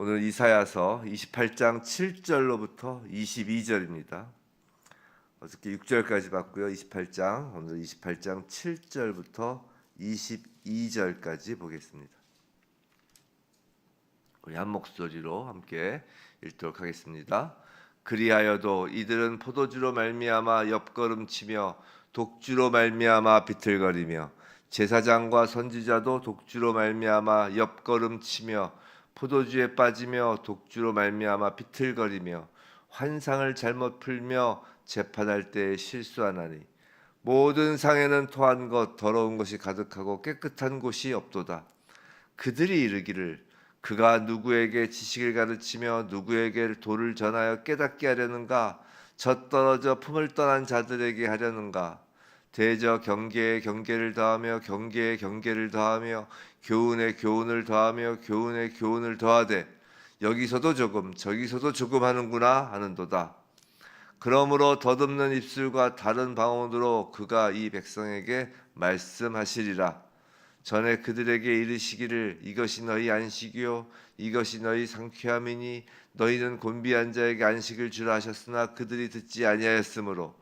오늘 이사야서 28장 7절로부터 22절입니다. 어저께 6절까지 봤고요. 28장, 오늘 28장 7절부터 22절까지 보겠습니다. 우리 한 목소리로 함께 읽도록 하겠습니다. 그리하여도 이들은 포도주로 말미암아 옆걸음치며 독주로 말미암아 비틀거리며 제사장과 선지자도 독주로 말미암아 옆걸음치며 포도주에 빠지며 독주로 말미암아 비틀거리며 환상을 잘못 풀며 재판할 때에 실수하나니 모든 상에는 토한 것 더러운 것이 가득하고 깨끗한 곳이 없도다. 그들이 이르기를 그가 누구에게 지식을 가르치며 누구에게 도를 전하여 깨닫게 하려는가? 젖떨어져 품을 떠난 자들에게 하려는가? 대저 경계에 경계를 더하며 경계에 경계를 더하며 교훈에 교훈을 더하며 교훈에 교훈을 더하되 여기서도 조금 저기서도 조금 하는구나 하는도다. 그러므로 덧없는 입술과 다른 방언으로 그가 이 백성에게 말씀하시리라. 전에 그들에게 이르시기를 이것이 너희 안식이요 이것이 너희 상쾌함이니 너희는 곤비한 자에게 안식을 주라 하셨으나 그들이 듣지 아니하였으므로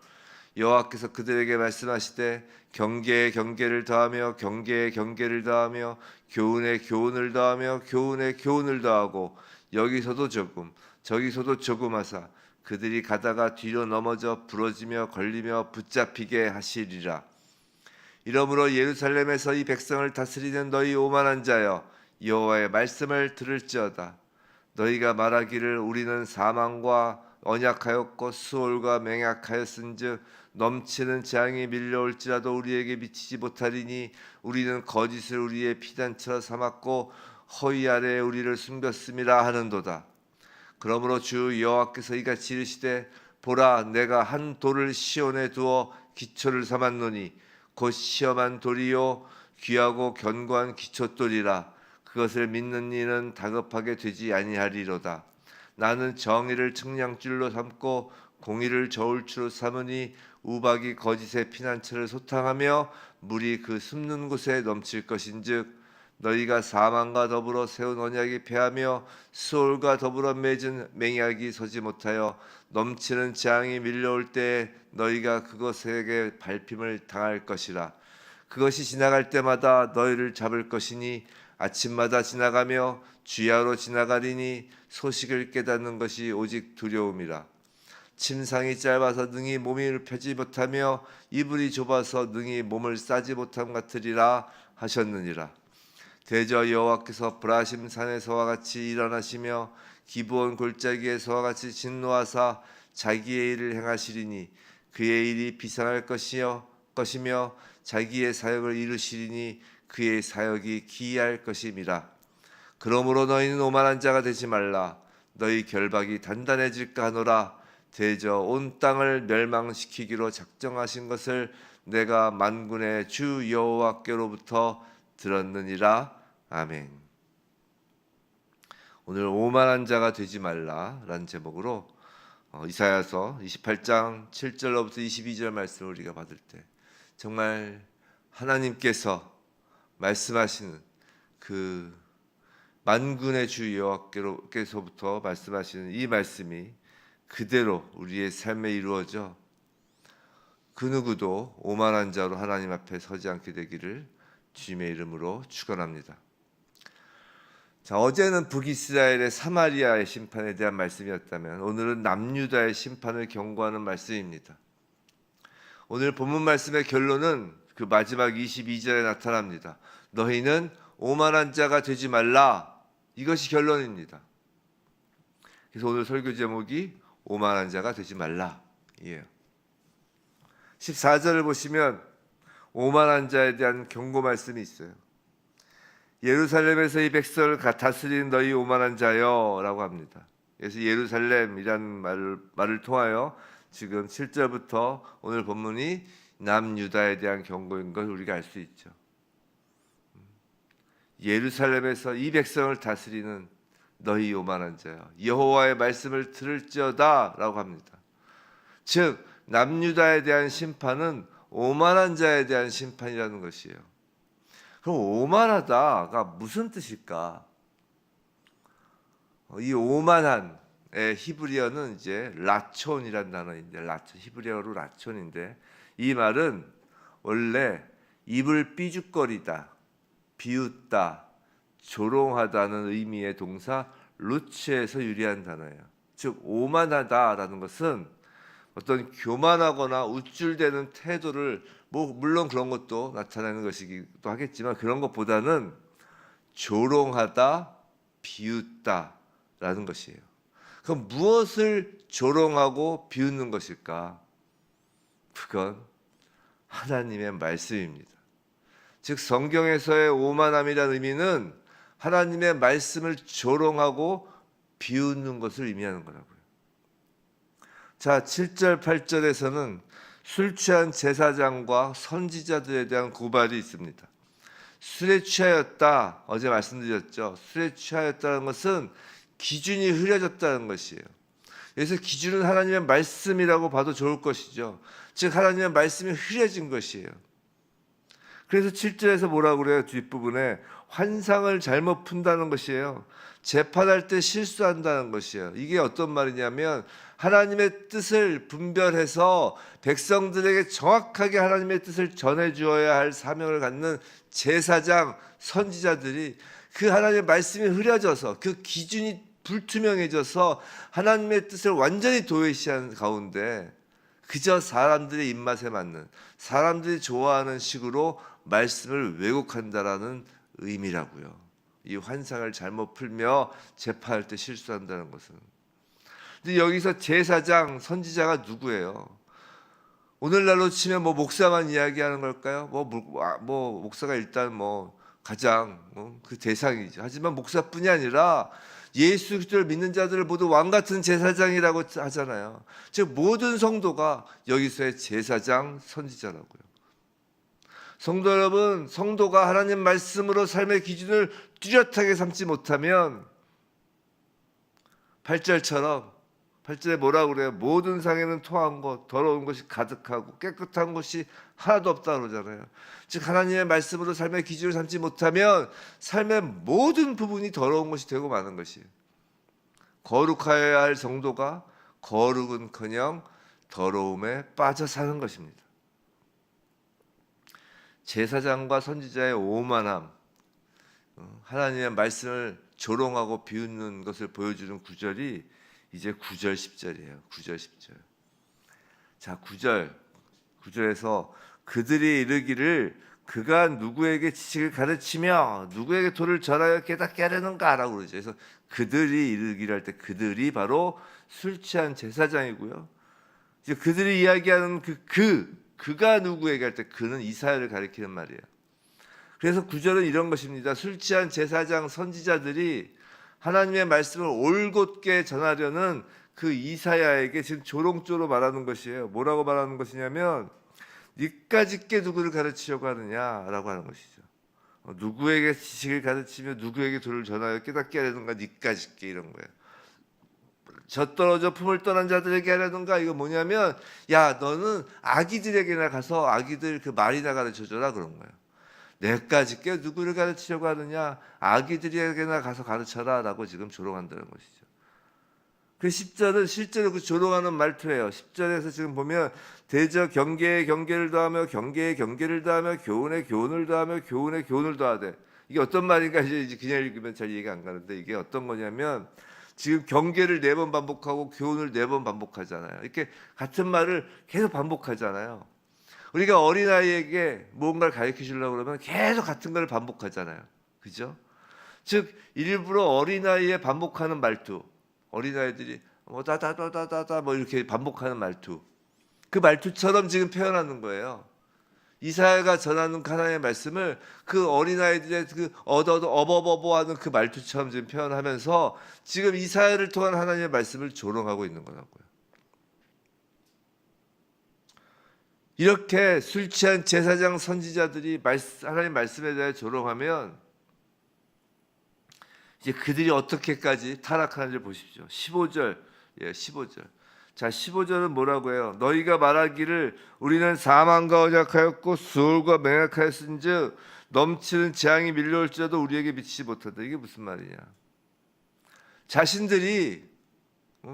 여호와께서 그들에게 말씀하시되 경계에 경계를 더하며 경계에 경계를 더하며 교훈에 교훈을 더하며 교훈에 교훈을 더하고 여기서도 조금 저기서도 조금 하사 그들이 가다가 뒤로 넘어져 부러지며 걸리며 붙잡히게 하시리라. 이러므로 예루살렘에서 이 백성을 다스리는 너희 오만한 자여 여호와의 말씀을 들을지어다. 너희가 말하기를 우리는 사망과 언약하였고 수월과 맹약하였은즉 넘치는 재앙이 밀려올지라도 우리에게 미치지 못하리니 우리는 거짓을 우리의 피단처럼 삼았고 허위 아래에 우리를 숨겼음이라 하는도다. 그러므로 주 여호와께서 이같이 이르시되 보라 내가 한 돌을 시온에 두어 기초를 삼았노니 곧 시험한 돌이요 귀하고 견고한 기초돌이라. 그것을 믿는 이는 다급하게 되지 아니하리로다. 나는 정의를 측량줄로 삼고 공의를 저울추로 삼으니 우박이 거짓의 피난처를 소탕하며 물이 그 숨는 곳에 넘칠 것인즉 너희가 사망과 더불어 세운 언약이 패하며 수월과 더불어 맺은 맹약이 서지 못하여 넘치는 재앙이 밀려올 때에 너희가 그것에게 밟힘을 당할 것이라. 그것이 지나갈 때마다 너희를 잡을 것이니 아침마다 지나가며 주야로 지나가리니 소식을 깨닫는 것이 오직 두려움이라. 침상이 짧아서 능히 몸을 펴지 못하며 이불이 좁아서 능히 몸을 싸지 못함 같으리라 하셨느니라. 대저 여호와께서 브라심 산에서와 같이 일어나시며 기브온 골짜기에서와 같이 진노하사 자기의 일을 행하시리니 그의 일이 비상할 것이며 자기의 사역을 이루시리니 그의 사역이 기이할 것임이라. 그러므로 너희는 오만한 자가 되지 말라. 너희 결박이 단단해질까 하노라. 대저 온 땅을 멸망시키기로 작정하신 것을 내가 만군의 주 여호와께로부터 들었느니라. 아멘. 오늘 오만한 자가 되지 말라라는 제목으로 이사야서 28장 7절로부터 22절 말씀을 우리가 받을 때 정말 하나님께서 말씀하시는 그 만군의 주 여호와께서부터 말씀하시는 이 말씀이 그대로 우리의 삶에 이루어져 그 누구도 오만한 자로 하나님 앞에 서지 않게 되기를 주님의 이름으로 축원합니다. 자, 어제는 북이스라엘의 사마리아의 심판에 대한 말씀이었다면 오늘은 남유다의 심판을 경고하는 말씀입니다. 오늘 본문 말씀의 결론은 그 마지막 22절에 나타납니다. 너희는 오만한 자가 되지 말라. 이것이 결론입니다. 그래서 오늘 설교 제목이 오만한 자가 되지 말라 이에요. 14절을 보시면 오만한 자에 대한 경고 말씀이 있어요. 예루살렘에서 이 백성을 다스리는 너희 오만한 자여 라고 합니다. 그래서 예루살렘이라는 말을 통하여 지금 7절부터 오늘 본문이 남유다에 대한 경고인 걸 우리가 알 수 있죠. 예루살렘에서 이 백성을 다스리는 너희 오만한 자여 여호와의 말씀을 들을지어다 라고 합니다. 즉 남유다에 대한 심판은 오만한 자에 대한 심판이라는 것이에요. 그럼 오만하다가 무슨 뜻일까? 이 오만한의 히브리어는 이제 라촌이라는 단어인데, 라촌, 히브리어로 라촌인데, 이 말은 원래 입을 삐죽거리다, 비웃다, 조롱하다는 의미의 동사 루츠에서 유래한 단어예요. 즉 오만하다라는 것은 어떤 교만하거나 우쭐대는 태도를, 물론 그런 것도 나타내는 것이기도 하겠지만, 그런 것보다는 조롱하다, 비웃다라는 것이에요. 그럼 무엇을 조롱하고 비웃는 것일까? 그건 하나님의 말씀입니다. 즉 성경에서의 오만함이라는 의미는 하나님의 말씀을 조롱하고 비웃는 것을 의미하는 거라고요. 자, 7절 8절에서는 술 취한 제사장과 선지자들에 대한 고발이 있습니다. 술에 취하였다, 어제 말씀드렸죠. 술에 취하였다는 것은 기준이 흐려졌다는 것이에요. 그래서 기준은 하나님의 말씀이라고 봐도 좋을 것이죠. 즉 하나님의 말씀이 흐려진 것이에요. 그래서 7절에서 뭐라고 그래요? 뒷부분에 환상을 잘못 푼다는 것이에요. 재판할 때 실수한다는 것이에요. 이게 어떤 말이냐면 하나님의 뜻을 분별해서 백성들에게 정확하게 하나님의 뜻을 전해주어야 할 사명을 갖는 제사장, 선지자들이 그 하나님의 말씀이 흐려져서 그 기준이 불투명해져서 하나님의 뜻을 완전히 도외시한 가운데 그저 사람들의 입맛에 맞는, 사람들이 좋아하는 식으로 말씀을 왜곡한다라는 의미라고요. 이 환상을 잘못 풀며 재판할 때 실수한다는 것은. 근데 여기서 제사장, 선지자가 누구예요? 오늘날로 치면 목사만 이야기하는 걸까요? 목사가 일단 가장 그 대상이죠. 하지만 목사뿐이 아니라 예수 그리스도를 믿는 자들을 모두 왕 같은 제사장이라고 하잖아요. 즉 모든 성도가 여기서의 제사장, 선지자라고요. 성도 여러분, 성도가 하나님 말씀으로 삶의 기준을 뚜렷하게 삼지 못하면 8절처럼 8절에 뭐라고 그래요? 모든 상에는 토한 것, 더러운 것이 가득하고 깨끗한 것이 하나도 없다 그러잖아요. 즉 하나님의 말씀으로 삶의 기준을 삼지 못하면 삶의 모든 부분이 더러운 것이 되고 마는 것이에요. 거룩하여야 할 성도가 거룩은커녕 더러움에 빠져 사는 것입니다. 제사장과 선지자의 오만함, 하나님의 말씀을 조롱하고 비웃는 것을 보여주는 구절이 이제 9절 10절이에요. 9절 10절. 자, 9절에서 그들이 이르기를 그가 누구에게 지식을 가르치며 누구에게 도를 절하여 깨닫게 하려는가 라고 그러죠. 그래서 그들이 이르기를 할 때 그들이 바로 술 취한 제사장이고요. 이제 그들이 이야기하는 그가 누구에게 할 때 그는 이사야를 가리키는 말이에요. 그래서 9절은 이런 것입니다. 술 취한 제사장 선지자들이 하나님의 말씀을 올곧게 전하려는 그 이사야에게 지금 조롱조로 말하는 것이에요. 뭐라고 말하는 것이냐면 니까짓게 누구를 가르치려고 하느냐라고 하는 것이죠. 누구에게 지식을 가르치며 누구에게 도를 전하여 깨닫게 하려는가, 니까짓게 이런 거예요. 젖떨어져 품을 떠난 자들에게 하려는가, 이거 뭐냐면 야 너는 아기들에게나 가서 아기들 그 말이나 가르쳐줘라 그런 거예요. 내까짓게 누구를 가르치려고 하느냐, 아기들에게나 가서 가르쳐라 라고 지금 조롱한다는 것이죠. 그 10절은 실제로 그 조롱하는 말투예요. 10절에서 지금 보면 대저 경계에 경계를 더하며 경계에 경계를 더하며 교훈에 교훈을 더하며 교훈에 교훈을 더하되, 이게 어떤 말인가 이제 그냥 읽으면 잘 이해가 안 가는데 이게 어떤 거냐면 지금 경계를 4번 반복하고 교훈을 4번 반복하잖아요. 이렇게 같은 말을 계속 반복하잖아요. 우리가 어린아이에게 무언가를 가르쳐 주려고 그러면 계속 같은 걸 반복하잖아요. 그죠? 즉 일부러 어린아이의 반복하는 말투, 어린아이들이 다다다다다다 이렇게 반복하는 말투, 그 말투처럼 지금 표현하는 거예요. 이사야가 전하는 하나님의 말씀을 그 어린아이들의 그 어버버버하는 그 말투처럼 지금 표현하면서 지금 이사야를 통한 하나님의 말씀을 조롱하고 있는 거라고요. 이렇게 술 취한 제사장 선지자들이 하나님 말씀에 대해 조롱하면 이제 그들이 어떻게까지 타락하는지 보십시오. 15절. 예, 15절. 자, 15절은 뭐라고 해요? 너희가 말하기를 우리는 사망과 언약하였고 수월과 맹약하였은즉 넘치는 재앙이 밀려올지라도 우리에게 미치지 못한다. 이게 무슨 말이냐? 자신들이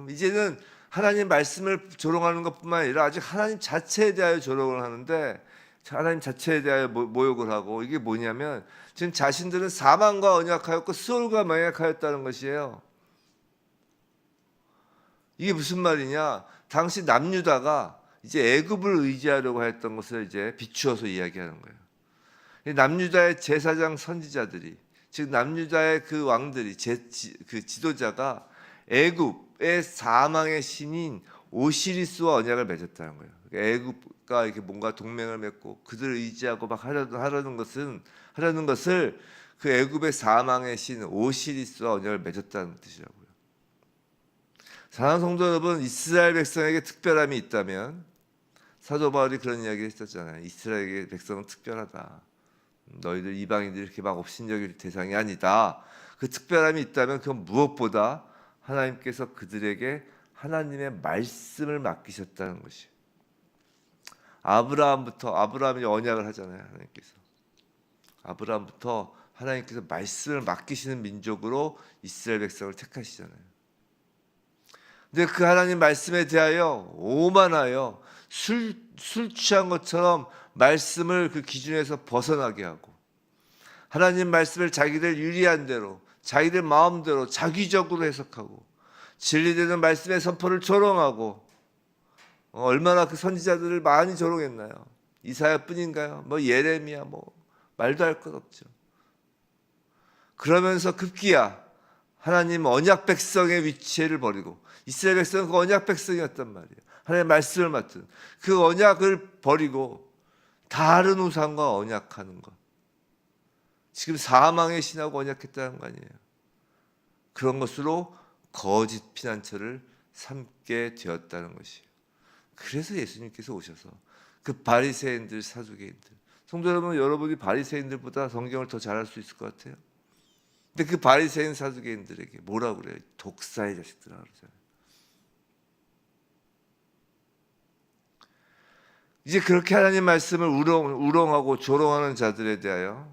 이제는 하나님 말씀을 조롱하는 것뿐만 아니라 아직 하나님 자체에 대하여 조롱을 하는데, 하나님 자체에 대하여 모욕을 하고, 이게 뭐냐면 지금 자신들은 사망과 언약하였고 수월과 맹약하였다는 것이에요. 이게 무슨 말이냐? 당시 남유다가 이제 애굽을 의지하려고 했던 것을 이제 비추어서 이야기하는 거예요. 남유다의 제사장 선지자들이, 즉 남유다의 그 왕들이, 그 지도자가 애굽의 사망의 신인 오시리스와 언약을 맺었다는 거예요. 애굽과 이렇게 뭔가 동맹을 맺고 그들을 의지하고 막 하려는 것을 그 애굽의 사망의 신 오시리스와 언약을 맺었다는 뜻이라고요. 사랑하는 성도 여러분, 이스라엘 백성에게 특별함이 있다면, 사도 바울이 그런 이야기를 했었잖아요. 이스라엘 백성은 특별하다. 너희들 이방인들이 이렇게 막 업신여길 대상이 아니다. 그 특별함이 있다면 그건 무엇보다 하나님께서 그들에게 하나님의 말씀을 맡기셨다는 것이. 아브라함이 언약을 하잖아요. 아브라함부터 하나님께서 말씀을 맡기시는 민족으로 이스라엘 백성을 택하시잖아요. 근데 그 하나님 말씀에 대하여 오만하여 술 취한 것처럼 말씀을 그 기준에서 벗어나게 하고, 하나님 말씀을 자기들 유리한 대로, 자기들 마음대로 자기적으로 해석하고, 진리되는 말씀의 선포를 조롱하고, 얼마나 그 선지자들을 많이 조롱했나요? 이사야뿐인가요? 예레미야, 말도 할 것 없죠. 그러면서 급기야 하나님 언약 백성의 위치를 버리고, 이스라엘 백성은 그 언약 백성이었단 말이에요. 하나님의 말씀을 맡은 그 언약을 버리고 다른 우상과 언약하는 것. 지금 사망의 신하고 언약했다는 거 아니에요. 그런 것으로 거짓 피난처를 삼게 되었다는 것이에요. 그래서 예수님께서 오셔서 그 바리새인들, 사두개인들, 성도 여러분, 여러분이 바리새인들보다 성경을 더 잘할 수 있을 것 같아요. 근데 그 바리새인, 사두개인들에게 뭐라고 그래요? 독사의 자식들아 그러잖아요. 이제 그렇게 하나님 말씀을 우롱하고 조롱하는 자들에 대하여,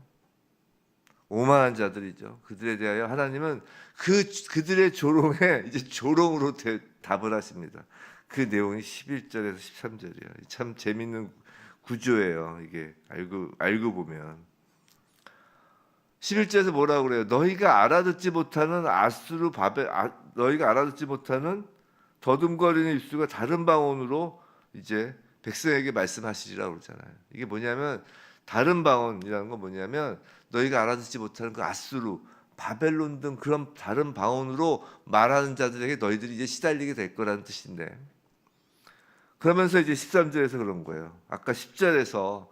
오만한 자들이죠. 그들에 대하여 하나님은 그들의 조롱에 이제 조롱으로 답을 하십니다. 그 내용이 11절에서 13절이에요. 참 재밌는 구조예요. 이게 알고 보면 11절에서 뭐라고 그래요? 너희가 알아듣지 못하는 너희가 알아듣지 못하는 더듬거리는 입술과 다른 방언으로 이제 백성에게 말씀하시리라고 그러잖아요. 이게 뭐냐면, 다른 방언이라는 건 뭐냐면 너희가 알아듣지 못하는 그 아수르, 바벨론 등 그런 다른 방언으로 말하는 자들에게 너희들이 이제 시달리게 될 거라는 뜻인데, 그러면서 이제 13절에서 그런 거예요. 아까 10절에서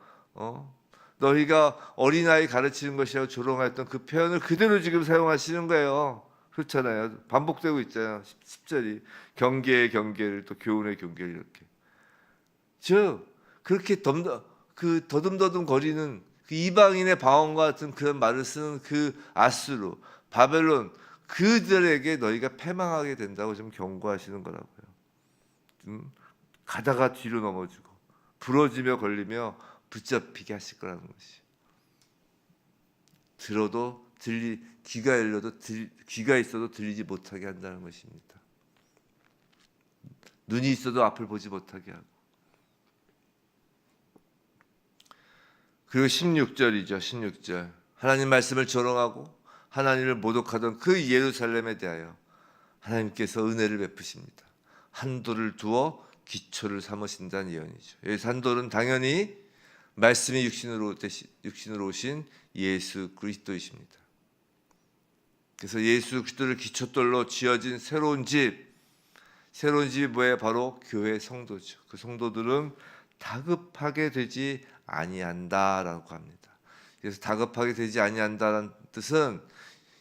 너희가 어린아이 가르치는 것이라고 조롱했던 그 표현을 그대로 지금 사용하시는 거예요. 그렇잖아요. 반복되고 있잖아요. 10절이 경계의 경계를, 또 교훈의 교훈을, 이렇게. 즉 그렇게 더듬더듬 거리는 그 이방인의 방언과 같은 그런 말을 쓰는 그 아수르, 바벨론, 그들에게 너희가 패망하게 된다고 좀 경고하시는 거라고요. 가다가 뒤로 넘어지고 부러지며 걸리며 붙잡히게 하실 거라는 것이. 들어도 귀가 열려도 귀가 있어도 들리지 못하게 한다는 것입니다. 눈이 있어도 앞을 보지 못하게 하고. 그리고 16절이죠. 16절. 하나님 말씀을 조롱하고 하나님을 모독하던 그 예루살렘에 대하여 하나님께서 은혜를 베푸십니다. 한돌을 두어 기초를 삼으신다는 예언이죠. 여기서 한돌은 당연히 말씀이 육신으로 오신 예수 그리스도이십니다. 그래서 예수 그리스도를 기초돌로 지어진 새로운 집이 뭐예요? 바로 교회 성도죠. 그 성도들은 다급하게 되지 아니한다라고 합니다. 그래서 다급하게 되지 아니한다는 뜻은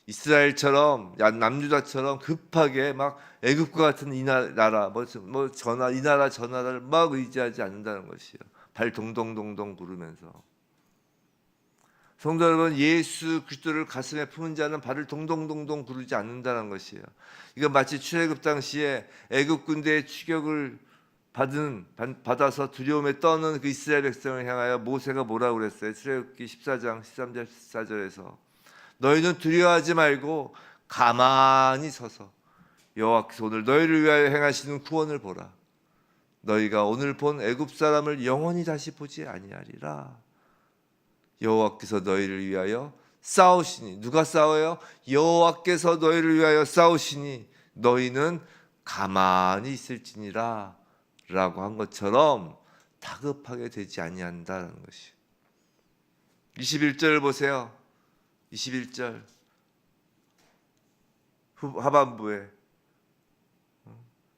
이스라엘처럼, 남유다처럼 급하게 막 애굽과 같은 이 나라 이 나라 저 나라를 막 의지하지 않는다는 것이에요. 발 동동동동 구르면서. 성도 여러분, 예수 그리스도를 가슴에 품은 자는 발을 동동동동 구르지 않는다는 것이에요. 이건 마치 출애굽 당시에 애굽 군대의 추격을 받아서 두려움에 떠는 그 이스라엘 백성을 향하여 모세가 뭐라고 그랬어요? 출애굽기 14장 13절 14절에서 너희는 두려워하지 말고 가만히 서서 여호와께서 오늘 너희를 위하여 행하시는 구원을 보라. 너희가 오늘 본 애굽 사람을 영원히 다시 보지 아니하리라. 여호와께서 너희를 위하여 싸우시니. 누가 싸워요? 여호와께서 너희를 위하여 싸우시니 너희는 가만히 있을지니라 라고 한 것처럼 다급하게 되지 아니한다는 것이. 21절을 보세요. 21절 하반부에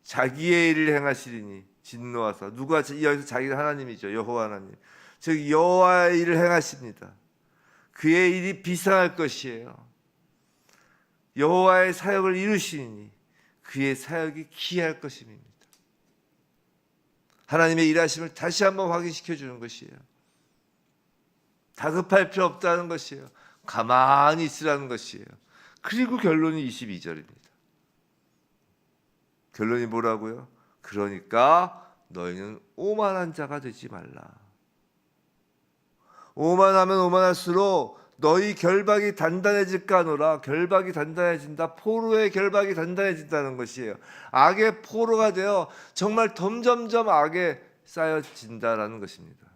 자기의 일을 행하시리니 진노하사. 누가 여기서 자기가 하나님이죠. 여호와 하나님. 즉 여호와의 일을 행하십니다. 그의 일이 비상할 것이에요. 여호와의 사역을 이루시니 그의 사역이 기이할 것입니다. 하나님의 일하심을 다시 한번 확인시켜 주는 것이에요. 다급할 필요 없다는 것이에요. 가만히 있으라는 것이에요. 그리고 결론이 22절입니다. 결론이 뭐라고요? 그러니까 너희는 오만한 자가 되지 말라. 오만하면 오만할수록 너희 결박이 단단해질까노라. 결박이 단단해진다. 포로의 결박이 단단해진다는 것이에요. 악의 포로가 되어 정말 점점점 악에 쌓여진다라는 것입니다.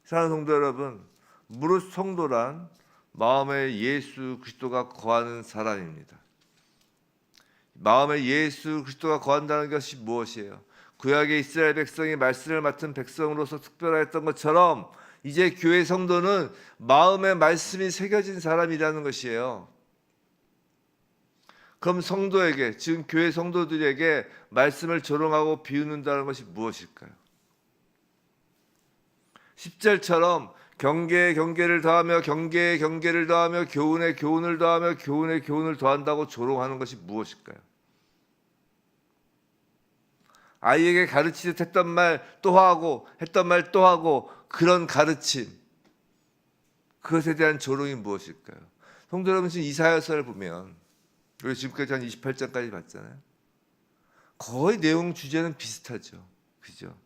사랑하는 성도 여러분, 무릇 성도란 마음에 예수 그리스도가 거하는 사람입니다. 마음에 예수 그리스도가 거한다는 것이 무엇이에요? 구약의 이스라엘 백성이 말씀을 맡은 백성으로서 특별했던 것처럼 이제 교회 성도는 마음에 말씀이 새겨진 사람이라는 것이에요. 그럼 성도에게, 지금 교회 성도들에게 말씀을 조롱하고 비웃는다는 것이 무엇일까요? 10절처럼 경계에 경계를 더하며 경계에 경계를 더하며 교훈에 교훈을 더하며 교훈에 교훈을 더한다고 조롱하는 것이 무엇일까요? 아이에게 가르치듯 했던 말 또 하고 했던 말 또 하고 그런 가르침, 그것에 대한 조롱이 무엇일까요? 성도 여러분, 지금 이사야서를 보면 우리 지금까지 한 28장까지 봤잖아요. 거의 내용 주제는 비슷하죠. 그죠?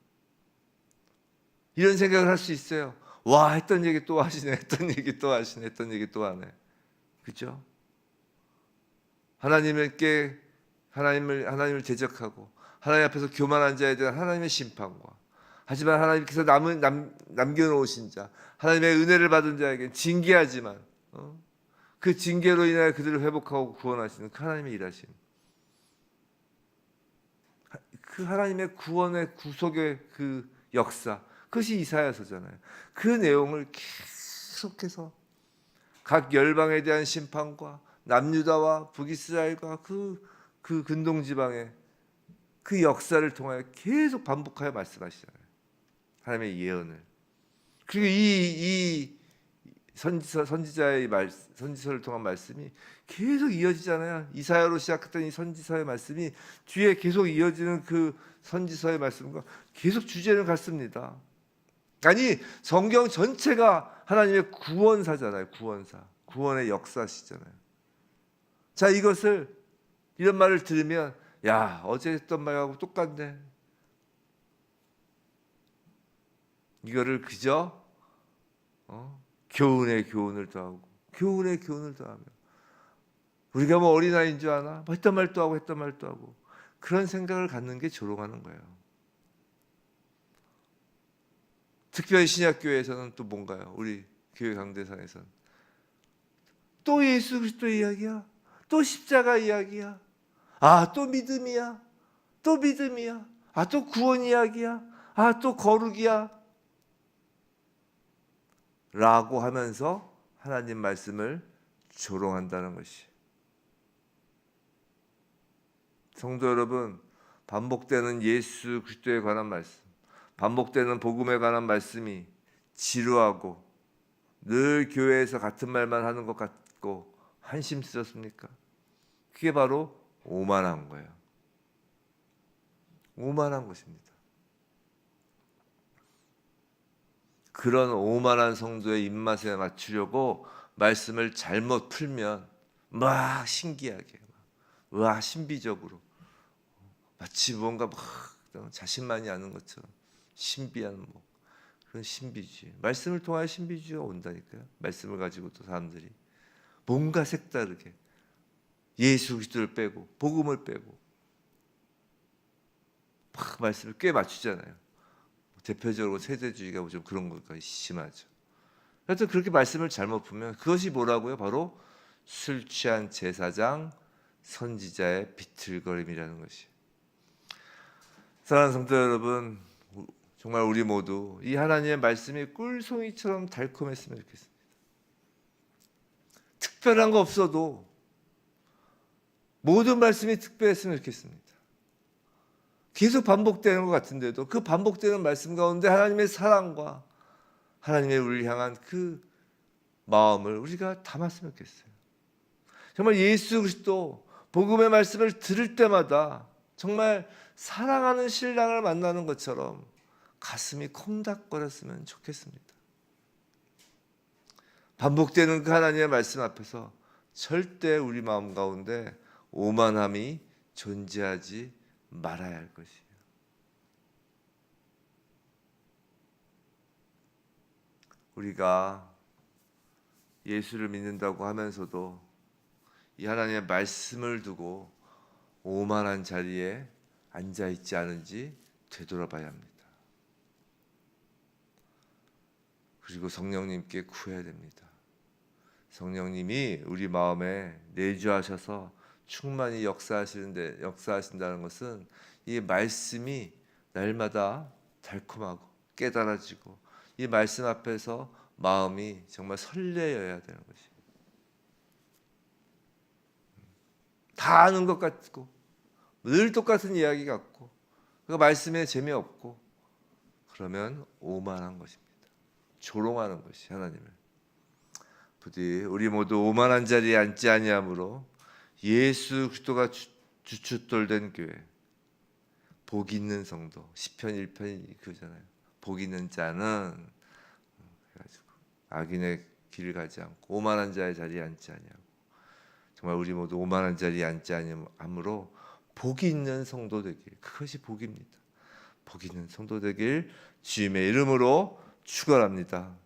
이런 생각을 할 수 있어요. 와, 했던 얘기 또 하시네. 했던 얘기 또 하시네. 했던 얘기 또 하네. 그죠? 하나님을 하나님을 대적하고 하나님 앞에서 교만한 자에 대한 하나님의 심판과, 하지만 하나님께서 남겨놓으신 자, 하나님의 은혜를 받은 자에게 징계하지만 그 징계로 인하여 그들을 회복하고 구원하시는 그 하나님의 일하심, 그 하나님의 구원의 구속의 그 역사, 그것이 이사야서잖아요. 그 내용을 계속해서 각 열방에 대한 심판과 남유다와 북이스라엘과 그 근동지방의 그 역사를 통하여 계속 반복하여 말씀하시잖아요. 하나님의 예언을. 그리고 이 선지자의 선지서를 통한 말씀이 계속 이어지잖아요. 이사야로 시작했던 이 선지서의 말씀이 뒤에 계속 이어지는 그 선지서의 말씀과 계속 주제는 같습니다. 아니, 성경 전체가 하나님의 구원사잖아요. 구원사, 구원의 역사시잖아요. 자, 이런 말을 들으면 야, 어제 했던 말하고 똑같네. 이거를 그저 교훈에 교훈을 더하고 교훈에 교훈을 더하며, 우리가 뭐 어린아이인 줄 아나? 뭐 했던 말도 하고 했던 말도 하고, 그런 생각을 갖는 게 조롱하는 거예요. 특별히 신약교회에서는 또 뭔가요? 우리 교회 강대상에서는 또 예수 그리스도 이야기야, 또 십자가 이야기야, 또 믿음이야, 또 믿음이야, 또 구원 이야기야, 또 거룩이야 라고 하면서 하나님 말씀을 조롱한다는 것이. 성도 여러분, 반복되는 예수 그리스도에 관한 말씀, 반복되는 복음에 관한 말씀이 지루하고 늘 교회에서 같은 말만 하는 것 같고 한심스럽습니까? 그게 바로 오만한 거예요. 오만한 것입니다. 그런 오만한 성도의 입맛에 맞추려고 말씀을 잘못 풀면 막 신기하게, 와, 신비적으로, 마치 뭔가 막 자신만이 아는 것처럼 신비한 그런 신비주의, 말씀을 통하여 신비주의가 온다니까요. 말씀을 가지고 또 사람들이 뭔가 색다르게 예수 그리스도를 빼고 복음을 빼고 막 말씀을 꽤 맞추잖아요. 대표적으로 세대주의가 좀 그런 것까지 심하죠. 하여튼 그렇게 말씀을 잘못 보면 그것이 뭐라고요? 바로 술 취한 제사장 선지자의 비틀거림이라는 것이. 사랑하는 성도 여러분, 정말 우리 모두 이 하나님의 말씀이 꿀송이처럼 달콤했으면 좋겠습니다. 특별한 거 없어도 모든 말씀이 특별했으면 좋겠습니다. 계속 반복되는 것 같은데도 그 반복되는 말씀 가운데 하나님의 사랑과 하나님의 우리를 향한 그 마음을 우리가 담았으면 좋겠어요. 정말 예수 그리스도 복음의 말씀을 들을 때마다 정말 사랑하는 신랑을 만나는 것처럼 가슴이 콩닥거렸으면 좋겠습니다. 반복되는 그 하나님의 말씀 앞에서 절대 우리 마음 가운데 오만함이 존재하지 말아야 할 것이에요. 우리가 예수를 믿는다고 하면서도 이 하나님의 말씀을 두고 오만한 자리에 앉아 있지 않은지 되돌아봐야 합니다. 그리고 성령님께 구해야 됩니다. 성령님이 우리 마음에 내주하셔서 충만히 역사하신다는 것은 이 말씀이 날마다 달콤하고 깨달아지고 이 말씀 앞에서 마음이 정말 설레어야 되는 것이에요. 다 아는 것 같고 늘 똑같은 이야기 같고 그 말씀에 재미없고 그러면 오만한 것입니다. 조롱하는 것이 하나님을. 부디 우리 모두 오만한 자리에 앉지 아니하므로 예수 그리스도가 주춧돌된 교회, 복 있는 성도, 시편 1편이 그거잖아요. 복 있는 자는 해가지고 악인의 길을 가지 않고 오만한 자의 자리에 앉지 아니하고 정말 우리 모두 오만한 자리에 앉지 아니하므로 복이 있는 성도 되길, 그것이 복입니다. 복 있는 성도 되길 주님의 이름으로 축원합니다.